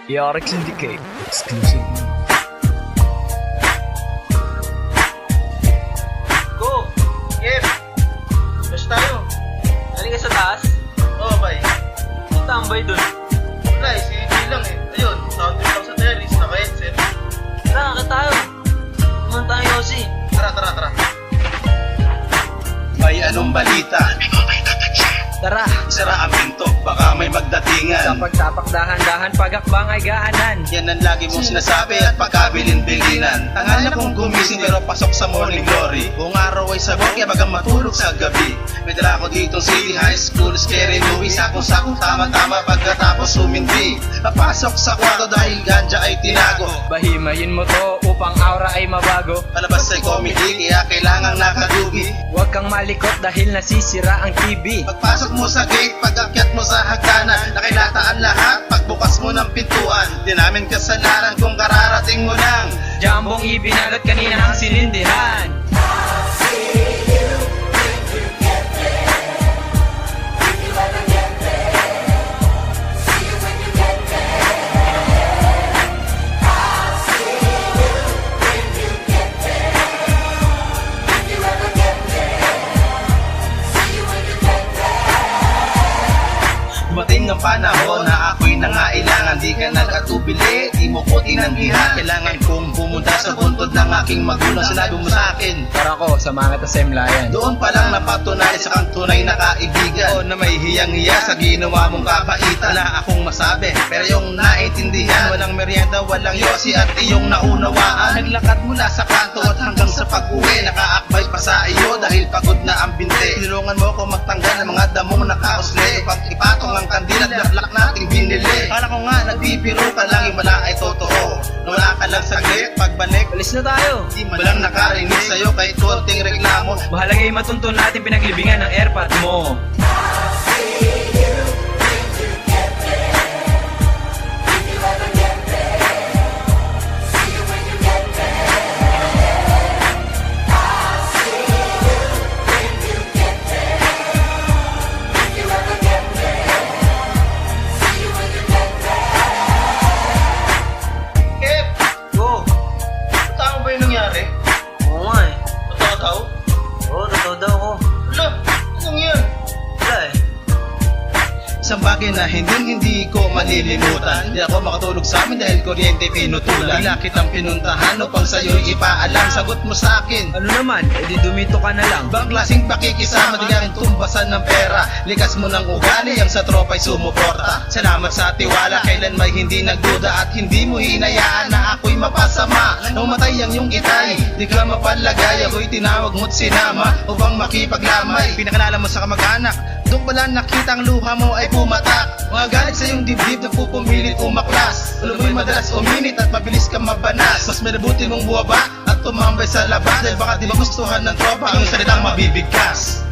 Yarek Syndicate exclusive. Go! Yep! Basta tayo. Galing ka sa taas? Oo, bay. Ang tambay dun. Wala eh, si G lang eh. Ayun, sound trip lang sa terrace, naka-headset. Tara, akit tayo. Naman tayo, Yossi. Tara. May anong balita? Tara! Sara ang pinto, baka may magdatingan. Sa pagtapak dahan-dahan, pagakbang ay gaanan. Yan ang lagi mong sinasabi at pagkabilin-bilinan. Tangal na kong gumising pero pasok sa morning glory. Buong araw ay sabog, kaya bagang matulog sa gabi. May dala ko ditong City High School, Scary Louie. Sakong-sakong tama-tama pagkatapos sumindi. Papasok sa kwarto dahil ganja ay tinago. Bahimayin mo to upang aura ay mabago. Palabas ay comedy, kaya kailangang nakadugi. Huwag kang malikot dahil nasisira ang TV. Pagpasok mo sa gate, pag-akyat mo sa hagdanan, nakilataan lahat, pagbukas mo ng pintuan. Di namin kasalanan kung kararating mo lang. Jambong ibinalot kanina ang silindihan. Dumating ang panahon na ako'y nangailangan. Di ka nagkatubili, di mo ko tinanggihan. Kailangan kong pumunta sa buntod ng aking magulang. Sinabi mo sa akin, Tara ko, samahan kita sa Himlayan. doon pa lang napatunay sa kang tunay na kaibigan. O na may hiyang-hiya sa ginawa mong kapaitan. Wala akong masabi, pero yung naintindihan. Walang merienda, walang yosi at iyong naunawaan. Naglakad mula sa kanto at hanggang sa pag-uwi. Nakaakbay pa sa iyo dahil pagod na ang binte. Tinulungan mo ko magtanggal ng mga damong nakausli. Pag ipatong ang kandila at laklak nating binili. Kala ko nga nagbibiro ka lang, yung wala ay totoo. Nawala ka lang saglit, pagbalik Alis na tayo! di man lang nakarinig sa'yo kahit konting reklamo. Mahalaga ay matuntun natin pinaglibingan ng airpod mo. Yep! Go! Tama ba yung nangyari? Oo nga eh. Totoo daw? Oo, totoo daw ako. Wala! Anong yan? Wala eh. Isang bagay na hindi ko malilimutan. Di ako makatulog sa amin dahil kuryente pinutulan. Bigla kitang pinuntahan upang sa'yo'y ipaalam. Sagot mo sa akin, Ano naman? E di dumito ka na lang. bang klaseng pakikisama, di ka rin tumbasan ng pera. Likas mo ng ugali, ang sa tropa'y sumuporta. Salamat sa tiwala, kailan may hindi nagduda. At hindi mo hinayaan na ako'y mapasama. Nung matay ang iyong itay, di ka mapalagay. Ako'y tinawag mo't sinama upang makipaglamay. Pinakalala mo sa kamag-anak, doon pala nakita ang luha mo ay pumatak. Mga galit sa iyong dibdib na pupumilit umaklas. Ulo mo'y madalas uminit at mabilis kang mabanas. Mas minabuti mong buwaba at tumambay sa labas. Dahil baka di magustuhan ng tropa ang salitang mabibigkas.